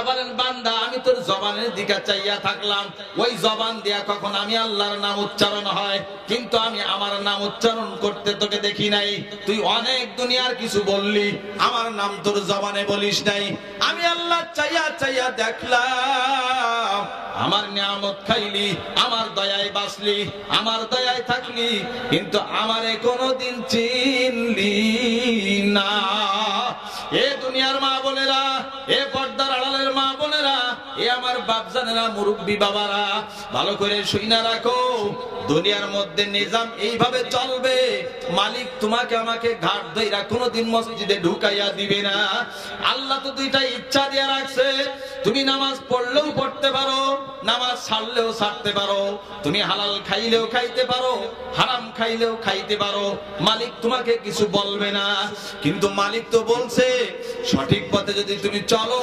বলেন বান্দা আমি তোর জবানের দিকে চাইয়া থাকলাম, ওই জবান দিয়া কখন আমি আল্লাহর নাম উচ্চারণ হয়, কিন্তু আমি আমার নাম উচ্চারণ করতে তোকে দেখি নাই। তুই অনেক দুনিয়ার কিছু বললি, আমার নাম তোর জবানে বলিস নাই। আমি আল্লাহ চাইয়া চাইয়া দেখলাম, আমার নিয়ামত খাইলি, আমার দয়ায় বাঁচলি, আমার দয়ায় থাকলি, কিন্তু আমারে কোনোদিন চিনলি না। এ দুনিয়ার মা বোনেরা, এ পর্দার আড়ালের মা বোনেরা, এ আমার বাপজানেরা, মুরব্বী বাবারা, ভালো করে শুইনা রাখো, দুনিয়ার মধ্যে নিজাম এইভাবে চলবে, মালিক তোমাকে আমাকে ঘাট ধইরা কোনোদিন মসজিদে ঢুকাইয়া দিবে না। আল্লাহ তো দুইটা ইচ্ছা দিয়ে রাখছে, তুমি নামাজ পড়লেও পড়তে পারো, নামাজ ছাড়লেও ছাড়তে পারো, তুমি হালাল খাইলেও খাইতে পারো, হারাম খাইলেও খাইতে পারো, মালিক তোমাকে কিছু বলবে না। কিন্তু মালিক তো বলছে সঠিক পথে যদি তুমি চলো,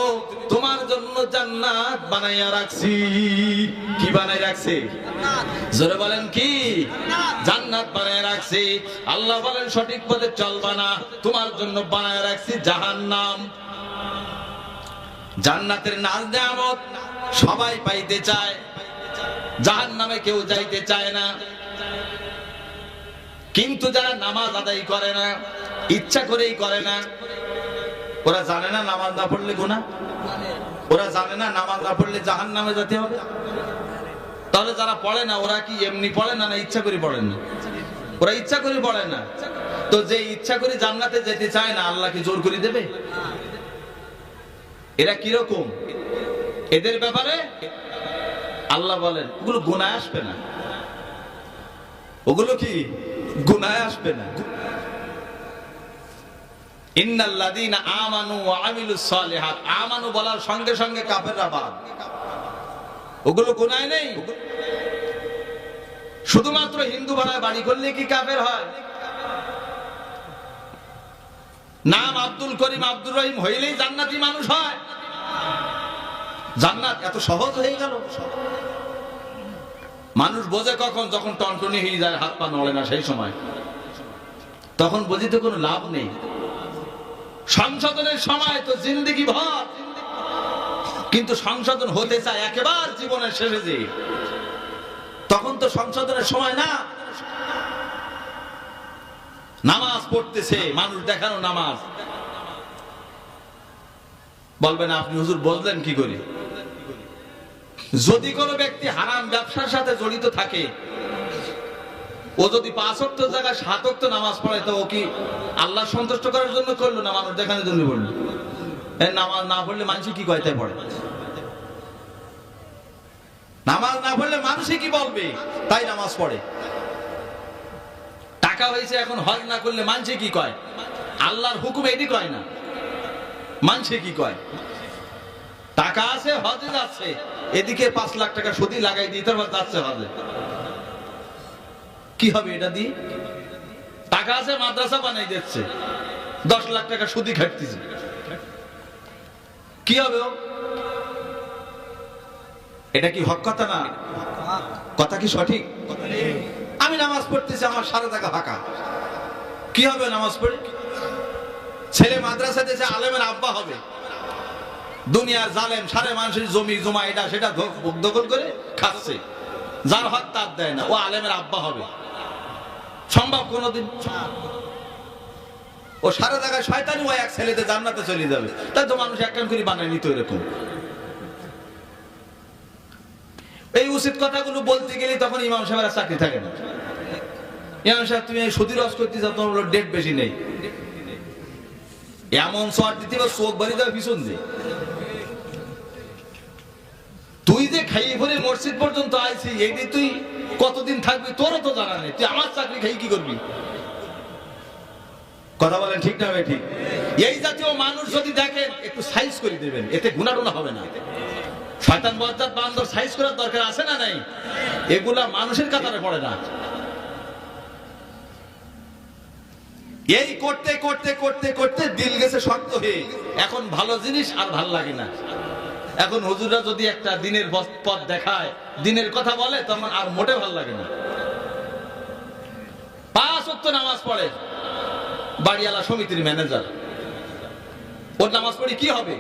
তোমার জন্য জান্নাত বানাইয়া রাখছি। কি বানাই রাখছি? জোরে বলেন কি? জান্নাত বানাইয়া রাখছি। আল্লাহ বলেন সঠিক পথে চলবা না, তোমার জন্য বানাইয়া রাখছি জাহান্নাম। জান্নাতের নাজ নেয়ামত সবাই পাইতে চায়, জাহান্নামে কেউ যাইতে চায় না। কিন্তু যারা নামাজ আদায় করে না, ইচ্ছা করেই করে না, ওরা জানে না নামাজ না পড়লে গুনাহ, ওরা জানে না নামাজ না পড়লে জাহান্নামে যেতে হবে। তাহলে যারা পড়ে না, ওরা কি এমনি পড়ে না, না ইচ্ছা করে পড়ে না? ওরা ইচ্ছা করে পড়ে না। তো যে ইচ্ছা করে জান্নাতে যেতে চায় না, আল্লাহ কি জোর করে দেবে? এরা কিরকম? এদের ব্যাপারে আল্লাহ বলেন ওগুলো গুনাহ আসবে না। ওগুলো কি গুনাহ আসবে না। ইন্নাল্লাযীনা আমানু ওয়া আমিলুস সালিহাত, আমানু বলার সঙ্গে সঙ্গে কাফেররা বাদ, ওগুলো গুনাহ নেই। শুধুমাত্র হিন্দু ভাড়ায় বাড়ি করলে কি কাফের হয়? নাম আব্দুল করিম, আব্দুর রহিম হইলেই জান্নাতি মানুষ হয়? জান্নাত এত সহজ হয়ে গেল? মানুষ বোঝে কখন? যখন টনটনি হয়ে যায়, হাত পা নড়ে না, সেই সময় তখন বুঝিতে কোনো লাভ নেই। সংশোধনের সময় তো জিন্দেগি ভর, কিন্তু সংশোধন হতে চায় একেবারে জীবনের শেষে যে, তখন তো সংশোধনের সময় না। নামাজ পড়তেছে মানুষ, দেখানো নামাজ, বলবেন আপনি হুজুর বুঝলেন কি করে? যদি কোনো ব্যক্তি হারাম ব্যবসার সাথে জড়িত থাকে, ও যদি 5 ওয়াক্ত জায়গায় 7 ওয়াক্ত নামাজ পড়ে, তো ও কি আল্লাহ সন্তুষ্ট করার জন্য করলো না মানুষ দেখানোর জন্য পড়লো? নামাজ না পড়লে মানুষ কি কয় তাই পড়ে? নামাজ না পড়লে মানুষই কি বলবে তাই নামাজ পড়ে। টাকা হয়েছে এখন, হজ না করলে মানুষে কি কয়? আল্লাহর হুকুম এটি কয় না, মানুষে কি কয়? টাকা আছে, হজে যাচ্ছে, এদিকে 5 লাখ টাকা সুদি লাগাই দিয়ে তারপর যাচ্ছে হজে। কি হবে এটা দিয়ে? টাকা আছে, মাদ্রাসা বানাই দিচ্ছে, 10 লাখ টাকা সুদি খাটতেছে, কি হবে? এটা কি হক কথা না? কথা কি সঠিক? আমি নামাজ পড়তেছি, আমার সারা জায়গা ফাঁকা, কি হবে নামাজ পড়ে? ছেলে মাদ্রাসা দিয়েছে, আলেমের আব্বা হবে, দুনিয়ার জালেম সারে মানুষের জমি জমা এটা সেটা দখল করে খাচ্ছে, যার হক তার দেয় না, ও আলেমের আব্বা হবে? সম্ভব কোনোদিন? ও সারা জায়গায় শয়তানি, ও এক ছেলেতে জান্নাতে চলে যাবে। তাই তো মানুষ একখান করে বানায় নিত এরকম। এই উচিত কথাগুলো বলতে গেলে তখন ইমাম সাহেবের চাকরি থাকে না। ইমাম সাহেব তুমি সুদী রস করতে চাও, তোমার ডেট বেশি নেই, এমন শর্ট দিতে বা চোখ বাড়ি দেওয়া ভীষণ দিয়ে। তুই যে খাইয়ে ভরে মসজিদ পর্যন্ত আইছি, এইটি তুই কতদিন থাকবি তোরও তো জানা নেই। তুই আমার চাকরি খাই কি করবি? কথা বলেন ঠিক না ভাই? ঠিক। এই জাতীয় মানুষ যদি দেখেন, একটু সাইজ করে দেবেন, এতে গুনাটুনা হবে না। শয়তান বজ্জাত বান্দর সাইজ করার দরকার আছে না নাই? এগুলা মানুষের কাতারে পড়ে না। এই করতে করতে করতে করতে দিল গেছে শক্ত হয়ে, এখন ভালো জিনিস আর ভাল লাগে না। এখন হুজুররা যদি একটা দিনের পথ দেখায়, দিনের কথা বলে, তখন আর মোটে ভাল লাগে না। 5 ওয়াক্ত নামাজ পড়ে, বাড়িওয়ালা সমিতির ম্যানেজার, ওর নামাজ পড়ি কি হবে?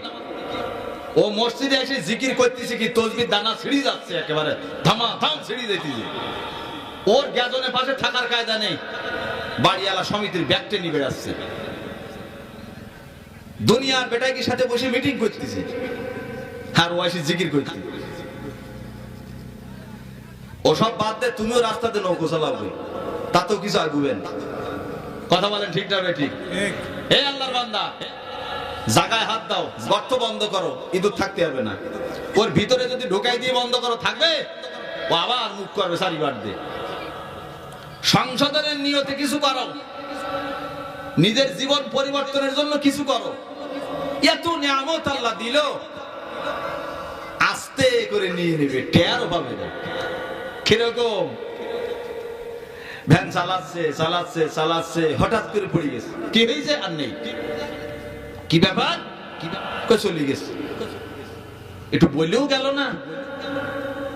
ও মসজিদে এসে জিকির করতেছে কি তসবির দানা ছিঁড়ি যাচ্ছে, একেবারে ধামাধাম ছিঁড়ি দিতেছে। ওর গ্যাজনের পাশে থাকার কায়দা নেই, বাড়িওয়ালা সমিতির ব্যাগটে নিয়ে বেড়াচ্ছে। দুনিয়ার বেটাইকির সাথে বসে মিটিং করতেছে আর ও এসে জিকির করতে। ওসব বাদ দে, তুমিও রাস্তাতে নৌকো চালাবে, তাতেও কিছু আগুবেন। কথা বলেন ঠিক না ঠিক? হে আল্লাহর বান্দা, জায়গায় হাত দাও, গর্ত বন্ধ করো, ইঁদুর থাকতে পারবে না। ওর ভিতরে যদি ঢোকাই দিয়ে বন্ধ করো থাকবে, ও আবার মুখ করবে চারিবার দিয়ে। সংশোধনের নিয়তে কিছু করো, নিজের জীবন পরিবর্তনের জন্য কিছু করো। এত নিয়ামত আল্লাহ দিল, আস্তে করে নিয়ে নেবে, টেরও পাবে না। কিরকম ভ্যান চালাচ্ছে চালাচ্ছে চালাচ্ছে, হঠাৎ করে পড়ে গেছে, কি হয়েছে আর নেই, কি ব্যাপার, চলে গেছে। একটু বলেও গেল না,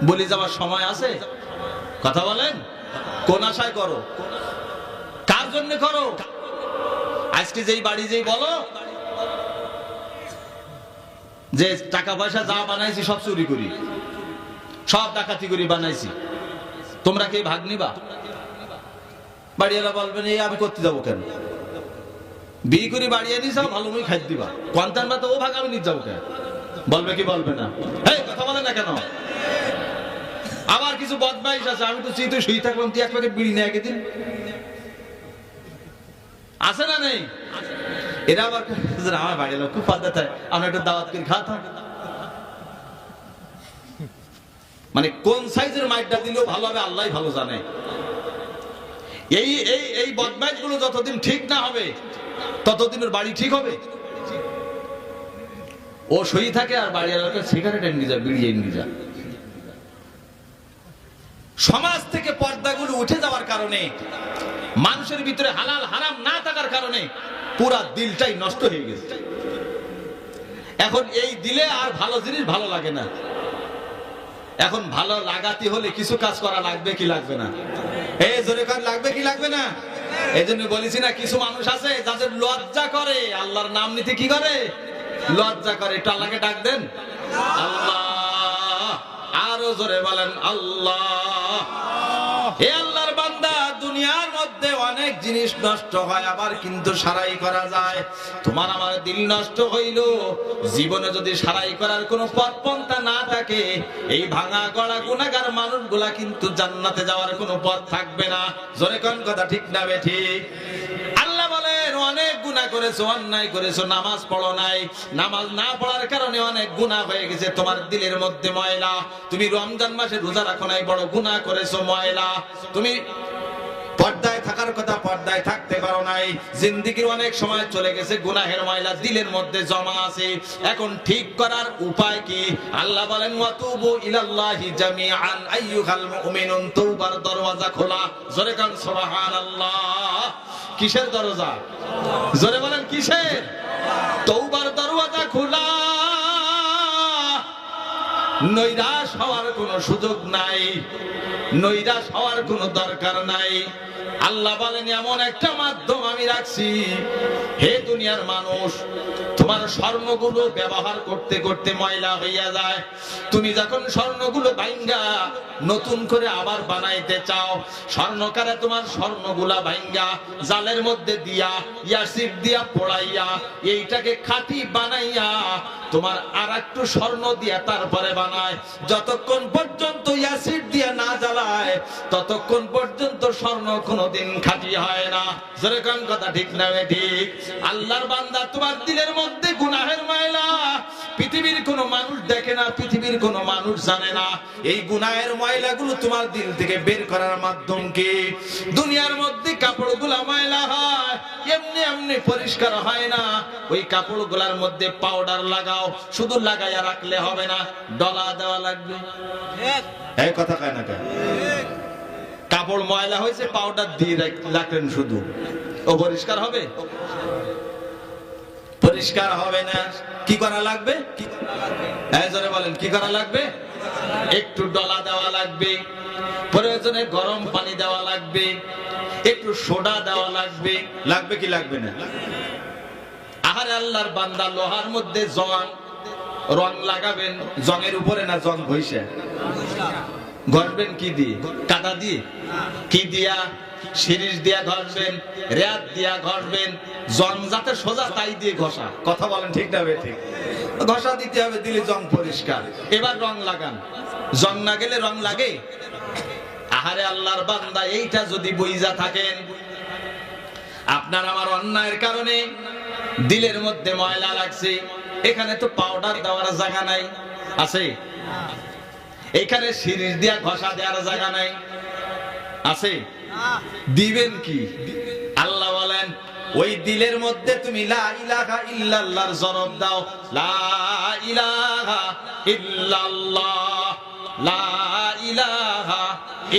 বলে যাওয়ার সময় আছে? কথা বলেন, কোন আশায় করো, কার জন্য করো? আজকে যেই বাড়ি যেই বলো যে টাকা পয়সা যা বানাইছি সব চুরি করি, সব ডাকাতি করি বানাইছি, তোমরা কি ভাগ নিবা? বাড়িওয়ালা বলবেন এই আমি করতে যাবো কেন, বিয়ে করে বাড়ি আনি যাও, ভালো মই খাই দিবা, কোয়ান্টান বা তো ও ভাগ আমি নিয়ে যাবো কেন? বলবে কি বলবে না? এই কথা বলে না কেন? আবার কিছু বদমাইশ আছে, আমি তো তুই শুয়ে থাকলাম, তুই এক প্যাকেট বিড়ি নিয়ে একে দিন, আছে না নেই? এরা আবার আমার বাড়ির লোক খুব পাদ্দা থাকে, আমরা একটু দাওয়াত করে খাওয়া। মানে কোন সাইজের মাইকটা দিলেও ভালো হবে আল্লাহ ভালো জানে। এই এই এই বদমাইশ গুলো যতদিন ঠিক না হবে ততদিন ওর বাড়ি ঠিক হবে। ও শুয়ে থাকে আর বাড়ির লোকের সিগারেট এনে যা, বিড়ি এনে যা। সমাজ থেকে পর্দাগুলো উঠে যাওয়ার কারণে, মানুষের ভিতরে হালাল হারাম না থাকার কারণে পুরা দিলটাই নষ্ট হয়ে গেছে। এখন এই দিলে আর ভালো জিনিস ভালো লাগে না। এখন ভালো লাগাতে হলে কিছু কাজ করা লাগবে কি লাগবে না? এই জোরে কাজ লাগবে কি লাগবে না? এই জন্য বলেছি না, কিছু মানুষ আছে যাদের লজ্জা করে আল্লাহর নাম নিতে, কি করে লজ্জা করে। একটু আল্লাহকে ডাক দেন, আল্লাহ, আরো জোরে বলেন আল্লাহ। হে আল্লাহর বান্দা, দুনিয়ার মধ্যে অনেক জিনিস নষ্ট হয়, আবার কিন্তু সারাই করা যায়। তোমার আমার দিল নষ্ট হইল, জীবনে যদি সারাই করার কোনো পথ পন্থা না থাকে, এই ভাঙা গড়া গুনাহগার মানুষগুলা কিন্তু জান্নাতে যাওয়ার কোনো পথ থাকবে না। জোরে কোন কথা ঠিক না বেঠিক? আল্লাহ বলেন অনেক গুনাহ করেছো, অন্যায় করেছো, নামাজ পড়ো নাই, নামাজ না পড়ার কারণে অনেক গুনাহ হয়ে গেছে। তোমার দিলের মধ্যে ময়লা, তুমি রমজান মাসে রোজা রাখো নাই, বড় গুনাহ করেছো, ময়লা। তুমি পর্দায় থাকার কথা, পর্দায় থাকতে পারো নাই, জিন্দেগির অনেক সময় চলে গেছে, গুনাহের ময়লা দিলের মধ্যে জমা আছে। এখন ঠিক করার উপায় কি? আল্লাহ বলেন ওয়াতুবু ইলাল্লাহি জামিআন আইয়ুহাল মুমিনুন, তওবার দরওয়াজা খোলা। জোরে কান সুবহানাল্লাহ। কিসের দরজা? জোরে বলেন কিসের? তওবার দরওয়াজা খোলা। নৈরাশ হওয়ার কোনো সুযোগ নাই, নৈরাশ হওয়ার কোনো দরকার নাই। আল্লাহ বলেন এমন একটা মাধ্যম আমি রাখছি, হে দুনিয়ার মানুষ, তোমার স্বর্ণগুলো ব্যবহার করতে করতে ময়লা হইয়া যায়। তুমি যখন স্বর্ণগুলো ভাঙ্গা নতুন করে আবার বানাইতে চাও, স্বর্ণকারে তোমার স্বর্ণগুলা ভাঙ্গা জালের মধ্যে দিয়া, ইয়াসিড দিয়া পোড়াইয়া, এইটাকে খাঁটি বানাইয়া তোমার আর একটু স্বর্ণ দিয়া তারপরে বানায়। যতক্ষণ পর্যন্ত ইয়াসিড দিয়া না জ্বালায় ততক্ষণ পর্যন্ত স্বর্ণ কোনোদিন খাঁটি হয় না। যেরকম কথা ঠিক না ঠিক? আল্লাহর বান্দা, তোমার দিলের মধ্যে গুনাহের ময়লা পৃথিবীর কোনো মানুষ দেখে না, পৃথিবীর কোনো মানুষ জানে না। এই গুনাহের ময়লাগুলো তোমার দিল থেকে বের করার মাধ্যম কি? দুনিয়ার মধ্যে কাপড়গুলা ময়লা হয়, এমনি এমনি পরিষ্কার হয় না। ওই কাপড়গুলার মধ্যে পাউডার লাগাও, শুধু লাগাইয়া রাখলে হবে না, ডলা দেওয়া লাগবে। এই কথা কয় না কেন? কাপড় ময়লা হয়েছে, পাউডার দিয়ে রাখলেন শুধু, ও পরিষ্কার হবে? পরিষ্কার হবে না। কি করা লাগবে? জোরে বলেন, কি করা লাগবে? একটু ডলা দেওয়া লাগবে, প্রয়োজনে গরম পানি দেওয়া লাগবে, একটু সোডা দেওয়া লাগবে। লাগবে কি লাগবে না? আহারে আল্লাহর বান্দা, লোহার মধ্যে জং, রং লাগাবেন জংয়ের উপরে না জং ঘষে? ঘষবেন কি দিয়ে? কাদা দিয়ে? কি দিয়া? শিরিষ দিয়া ঘষবেন, রেত দিয়া ঘষবেন, জং যাতে সোজা তাই দিয়ে ঘষা। কথা বলেন ঠিক না বেঠিক? ঘষা দিতে হবে, দিলে জং পরিষ্কার। এবার রং লাগান। জং না গেলে রং লাগে? আহারে আল্লাহর বান্দা, এইটা যদি বুঝা থাকেন, আপনার আমার অন্যায়ের কারণে দিলের মধ্যে ময়লা লাগছে, এখানে তো পাউডার দেওয়ার জায়গা নাই, আছে? এখানে শিরিষ দিয়া ঘষা দেওয়ার জায়গা নাই, আছে? দিবেন কি? আল্লাহ বলেন ওই দিলের মধ্যে তুমি লা ইলাহা ইল্লাল্লাহর জরব দাও। লা ইলাহা ইল্লাল্লাহ, লা ইলাহা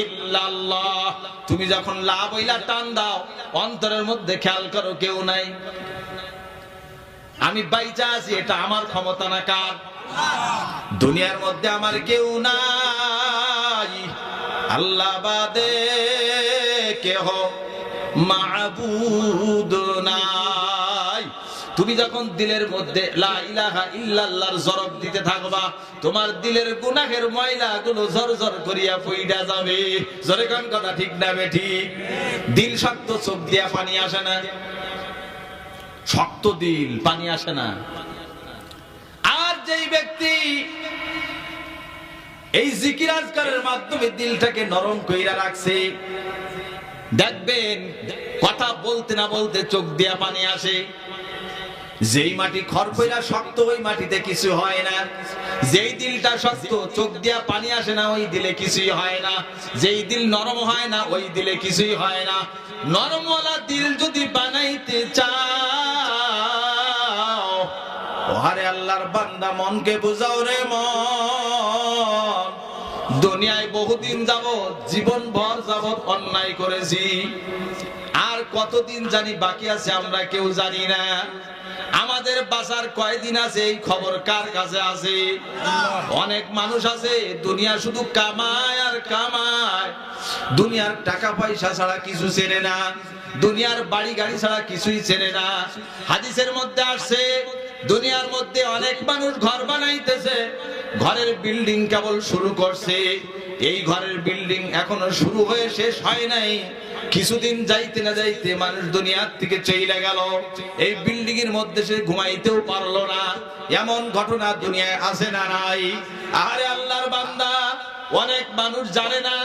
ইল্লাল্লাহ। তুমি যখন লা বইলা টান দাও, অন্তরের মধ্যে খেয়াল করো কেউ নাই। আমি বাইচা আছি, এটা আমার ক্ষমতা না কার? দুনিয়ার মধ্যে আমার কেউ নাই, আল্লাহ বাদে কেহ মাবুদ নাই। তুমি যখন দিলের মধ্যে লা ইলাহা ইল্লাল্লাহর জরব দিতে থাকবা, তোমার দিলের গুনাহের ময়লাগুলো ঝরঝর করিয়া পইড়া যাবে। জোরে কোন কথা ঠিক না বেঠিক? দিল শক্ত, চোখ দিয়া পানি আসে না? শক্ত দিল, পানি আসে না। আর যেই ব্যক্তি এই জিকির আজকারের মাধ্যমে দিলটাকে নরম কইরা রাখছে, দেখবেন কথা বলতে না বলতে চোখ দিয়া পানি আসে। যেই মাটি খড়কইরা শক্ত, ওই মাটিতে কিছু হয় না। যেই দিলটা শক্ত, চোখ দিয়া পানি আসে না, ওই দিলে কিছুই হয় না। যেই দিল নরম হয় না, ওই দিলে কিছুই হয় না। নরমওয়ালা দিল যদি বানাইতে চাও, ওহারে আল্লাহর বান্দা, মনকে বুঝাও রে মন। দুনিয়ায় বহুদিন যাবত, জীবন ভর যাবত অন্যায় করেছি, আর কতদিন জানি বাকি আছে আমরা কেউ জানি না। আমাদের বাঁচার কয়দিন আছে এই খবর কার কাছে আছে? অনেক মানুষ আছে দুনিয়া শুধু কামায় আর কামায়, দুনিয়ার টাকা পয়সা ছাড়া কিছু চেনে না, দুনিয়ার বাড়ি গাড়ি ছাড়া কিছুই চেনে না। হাদিসের মধ্যে আসছে, দুনিয়ার মধ্যে অনেক মানুষ ঘর বানাইতেছে, ঘরের বিল্ডিং কেবল শুরু করছে, এই ঘরের বিল্ডিং এখনো শুরু হয়ে শেষ হয় নাই। কিছুদিন যাইতে না যাইতে মানুষ দুনিয়ার থেকে চলে গেল, এই বিল্ডিং এর মধ্যে সে ঘুমাইতেও পারলো না। এমন ঘটনা দুনিয়ায় আছে না নাই? আরে আল্লাহর বান্দা, অনেক মানুষ জানে না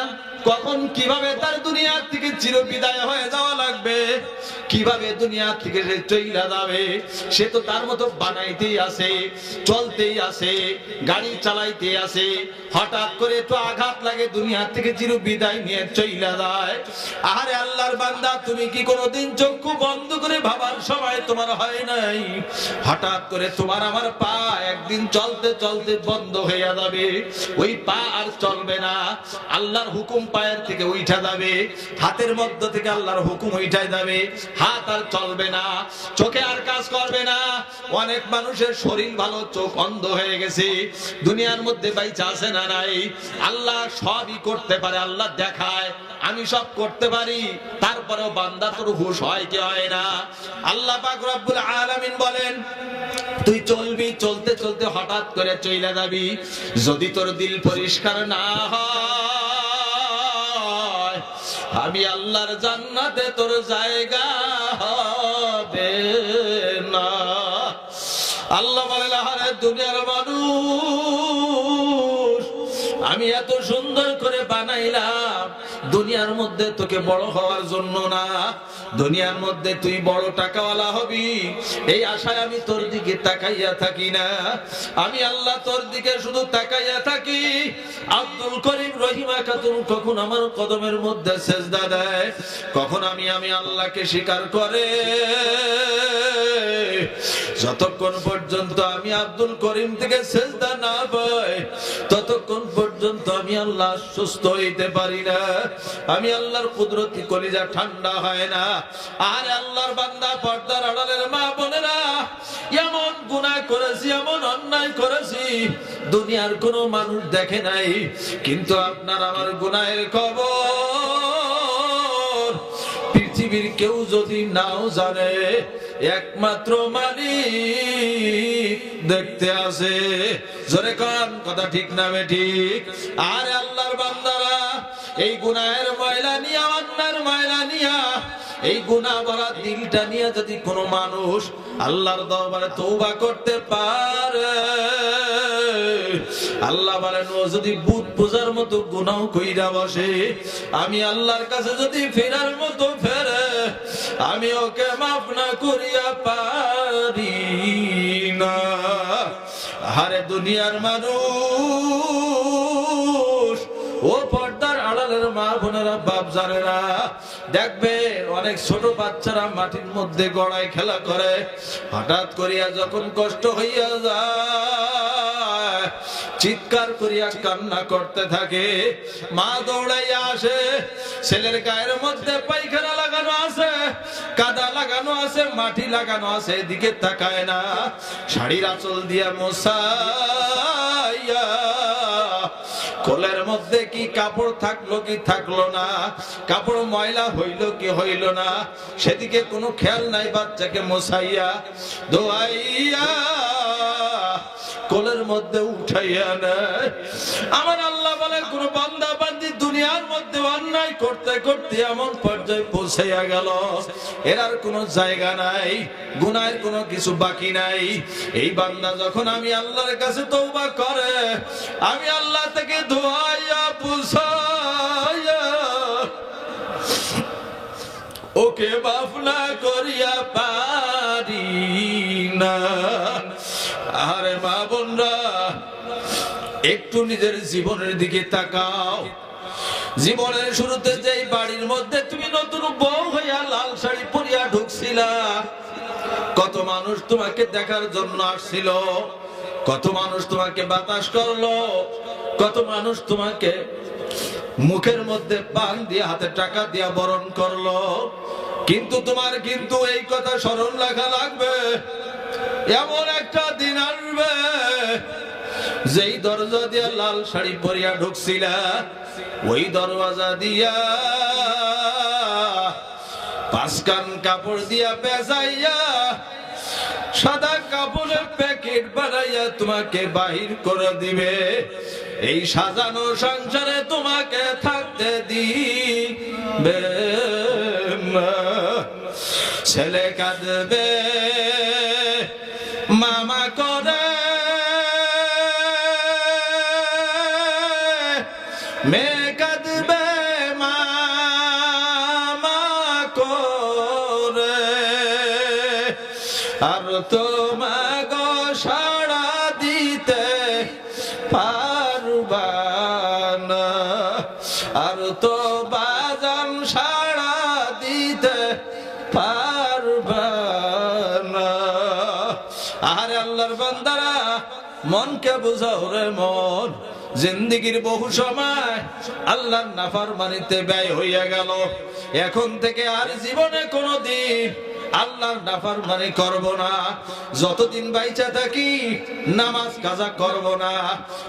কখন কিভাবে তার দুনিয়ার থেকে চিরবিদায় হয়ে যাওয়া লাগবে, কিভাবে দুনিয়া থেকে সে চইলা যাবে। সে তো তার মতো বানাইতেই আছে, চলতেই আছে, গাড়ি চালাইতে আছে, হঠাৎ করে তো আঘাত লাগে, দুনিয়া থেকে চিরবিদায় নিয়ে চইলা যায়। আরে আল্লাহর বান্দা, তুমি কি কোনোদিন চক্ষু বন্ধ করে ভাবার সময় তোমার হয় নাই? হঠাৎ করে তোমার আমার পা একদিন চলতে চলতে বন্ধ হয়ে যাবে, ওই পা আর চলবে না, আল্লাহর হুকুম পায়ের থেকে উঠা যাবে, হাতের মধ্য থেকে আল্লাহর হুকুম উঠাই যাবে, হাত আর চলবে না, চোখে আর কাজ করবে না। অনেক মানুষের শরীর ভালো, চোখ অন্ধ হয়ে গেছে, দুনিয়ার মধ্যে বাইচা আছে না নাই? আল্লাহ সবই করতে পারে, আল্লাহ দেখায় আমি সব করতে পারি, তারপরেও বান্দা তোর হুঁশ হয় কি হয় না? আল্লাহ পাক রব্বুল আলামিন বলেন, তুই চলবি, চলতে চলতে হঠাৎ করে চইলা যাবি, যদি তোর দিল পরিষ্কার না হয়, আমি আল্লাহর জান্নাতে তোর জায়গা হবে না। আল্লাহ বলেন, আরে দুনিয়ার মানুষ, আমি এত সুন্দর করে বানাইলাম দুনিয়ার মধ্যে তোকে বড় হওয়ার জন্য না, দুনিয়ার মধ্যে তুই বড় টাকাওয়ালা হবি এই আশায় আমি তোর দিকে তাকাইয়া থাকি না। আমি আল্লাহ তোর দিকে শুধু তাকাইয়া থাকি। আব্দুল করিম রহিমা খাতুন কখন আমার কদমের মধ্যে সেজদা দেয়, কখন আমি আল্লাহকে স্বীকার করে, যতক্ষণ পর্যন্ত আমি আব্দুল করিম থেকে সেজদা না পাই, ততক্ষণ পর্যন্ত আমি আল্লাহ সুস্থ হইতে পারি না, আমি আল্লাহর কুদরতি কলিজা ঠান্ডা হয় না। আর আল্লাহর বান্দা, পর্দার আড়ালের মা বোনেরা, এমন গুনাহ করেছি, এমন অন্যায় করেছি, দুনিয়ার কোনো মানুষ দেখে নাই, কিন্তু আপনার আমার গুনাহের খবর পৃথিবীর কেউ যদি নাও জানে, একমাত্র মালিক দেখতে আছে। জোরে কান, কথা ঠিক না ঠিক? আর আল্লাহর বান্দারা এই গুনাহের ময়লা নিয়া, অন্যায়ের ময়লা নিয়া, এই গুনাহ ভরা দিলটা নিয়ে যদি কোনো মানুষ আল্লাহর দরবারে তওবা করতে পারে, আল্লাহ বলেন ও যদি বুত পূজার মতো গুনাহ কইরা বসে, আমি আল্লাহর কাছে যদি ফেরার মতো ফেরে, আমি ওকে মাফ না করিয়া পারি না। আরে দুনিয়ার মানুষ, ও পর্দার আড়ালের মা বোনেরা, বাপ জানেরা, দেখবে অনেক ছোট বাচ্চারা মাটির মধ্যে গড়াই খেলা করে, হঠাৎ করিয়া যখন কষ্ট হইয়া যায়, চিৎকার করিয়া কান্না করতে থাকে, মা দৌড়াইয়া আসে, ছেলের গায়ের মধ্যে পায়খানা লাগানো আছে, কাদা লাগানো আছে, মাটি লাগানো আছে, এদিকে তাকায় না, শাড়ির আঁচল দিয়া মোছাইয়া, কোলের মধ্যে কি কাপড় থাকলো কি থাকলো না, কাপড় ময়লা হইল কি হইল না, সেদিকে কোনো খেয়াল নাই, বাচ্চাকে মোছাইয়া ধোয়াইয়া কোলের মধ্যে উঠাইয়া নেয়। আমার আল্লাহ বলে কোন বান্দা বান্দি দুনিয়ার মধ্যে অন্যায় করতে করতে এমন পর্যায়ে পৌঁছাইয়া গেল, এর আর কোনো জায়গা নাই, গুনাহের কোনো কিছু বাকি নাই। এই বান্দা যখন আমি আল্লাহর কাছে তওবা করে, আমি আল্লাহ থেকে ধোয়াইয়া পুছাইয়া ওকে মাফ না করিয়া পারি না। আরে মা বোনরা, একটু নিজের জীবনের দিকে তাকাও। জীবনের শুরুতে যেই বাড়ির মধ্যে তুমি নতুন বউ হইয়া লাল শাড়ি পরিয়া ঢুকছিলা, কত মানুষ তোমাকে দেখার জন্য আসছিল, কত মানুষ তোমাকে বাতাস করলো, কত মানুষ তোমাকে মুখের মধ্যে পান দিয়ে হাতে টাকা দিয়া বরণ করলো, কিন্তু তোমার কিন্তু এই কথা স্মরণ রাখা লাগবে, এমন একটা দিন আসবে যেই দরজা দিয়া লাল শাড়ি পরিয়া ঢুকছিলা, ওই দরওয়াজা দিয়া পাঁচকান কাপড় দিয়া পেঁচাইয়া সাদা কাপড়ের প্যাকেট বানাইয়া তোমাকে বাহির করে দিবে। এই সাজানো সংসারে তোমাকে থাকতে দিবে না। ছেলে কাঁদবে মামা করে, মেয়ে কাঁদবে মামা করে, আর তোমাকে সাড়া দিতে পারবা না, আর তো বাজান সাড়া দিতে পারবা না। আরে আল্লাহর বান্দারা, মনকে বুঝাও রে মন, জিন্দেগীর বহু সময় আল্লাহর নাফরমানিতে ব্যয় হইয়া গেল, এখন থেকে আর জীবনে কোনোদিন আল্লাহর নাফরমানি করব না। যতদিন বাইচা থাকি নামাজ কাজা করব না।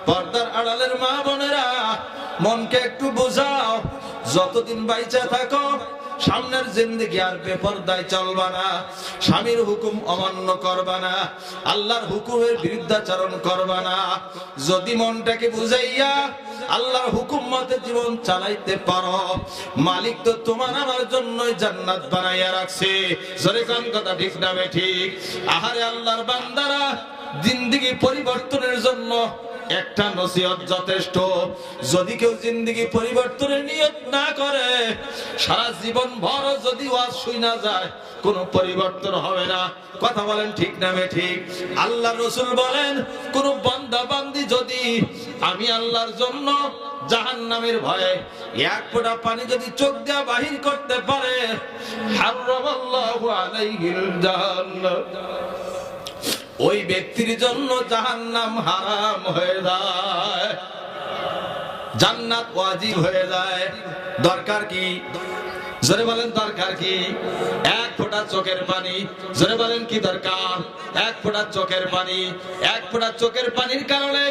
পর্দার আড়ালের মা বোনেরা, মনকে একটু বুঝাও, যতদিন বাইচা থাকো সামনের জিন্দেগি আর বেপরদায় চলবা না, স্বামীর হুকুম অমান্য করবা না, আল্লাহর হুকুমের বিরুদ্ধাচরণ করবা না। যদি মনটাকে বুঝাইয়া আল্লাহর হুকুম মতে জীবন চালাইতে পারো, মালিক তো তোমার আমার জন্যই জান্নাত বানাইয়া রাখছে। জোরে কোন কথা ঠিক না ঠিক? আহারে আল্লাহর বান্দারা, জিন্দেগি পরিবর্তনের জন্য একটা নসিহত যথেষ্ট। যদি কেউ জিন্দেগি পরিবর্তনের নিয়ত না করে, সারা জীবন ভর যদি ওয়াজ শুনা যায়, কোনো পরিবর্তন হবে না। কথা বলেন ঠিক না ঠিক? আল্লাহ রাসূল বলেন, কোন বান্দা বান্দি যদি আমি আল্লাহর জন্য জাহান্নামের ভয়ে এক ফোঁটা পানি যদি চোখ দিয়ে বাহির করতে পারে, হারামাল্লাহু আলাইহিল জান্নাহ, ওই ব্যক্তির জন্য জাহান্নাম হারাম হয়ে যায়, জান্নাত ওয়াজিব হয়ে যায়। দরকার কি? জোরে বলেন দরকার কি? এক ফোঁটা চোখের পানি। জোরে বলেন কি দরকার? এক ফোঁটা চোখের পানি। এক ফোঁটা চোখের পানির কারণে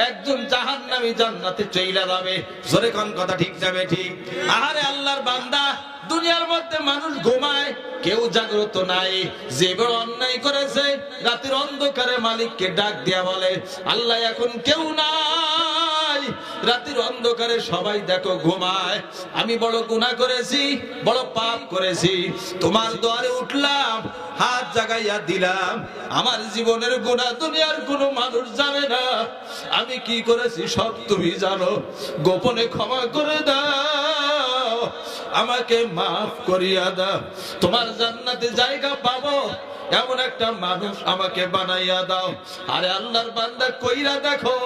একজন জাহান্নামী জান্নাতে চলে যাবে। জোরে কোন কথা ঠিক যাবে ঠিক? আরে আল্লাহর বান্দা, দুনিয়ার মধ্যে মানুষ ঘুমায়, কেউ জাগ্রত নাই। যে বড় অন্যায় করেছে রাতের অন্ধকারে মালিককে ডাক দিয়া বলে, আল্লাহ এখন কেউ নাই, রাতের অন্ধকারে সবাই দেখো ঘুমায়, আমি বড় গুনাহ করেছি, বড় পাপ করেছি, তোমার দুয়ারে উঠলাম, হাত জাগাইয়া দিলাম, আমার জীবনের গুনাহ দুনিয়ার কোনো মানুষ জানে না, আমি কি করেছি সব তুমি জানো, গোপনে ক্ষমা করে দাও, আমাকে মাফ করিয়া দাও, তোমার জান্নাতে জায়গা পাবো এমন একটা মানুষ আমাকে বানাইয়া দাও। আরে আল্লাহর বান্দা কইরা দেখো,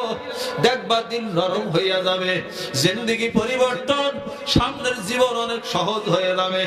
দেখবা দিন নরম হইয়া যাবে, জিন্দেগি পরিবর্তন, সামনের জীবন অনেক সহজ হয়ে যাবে।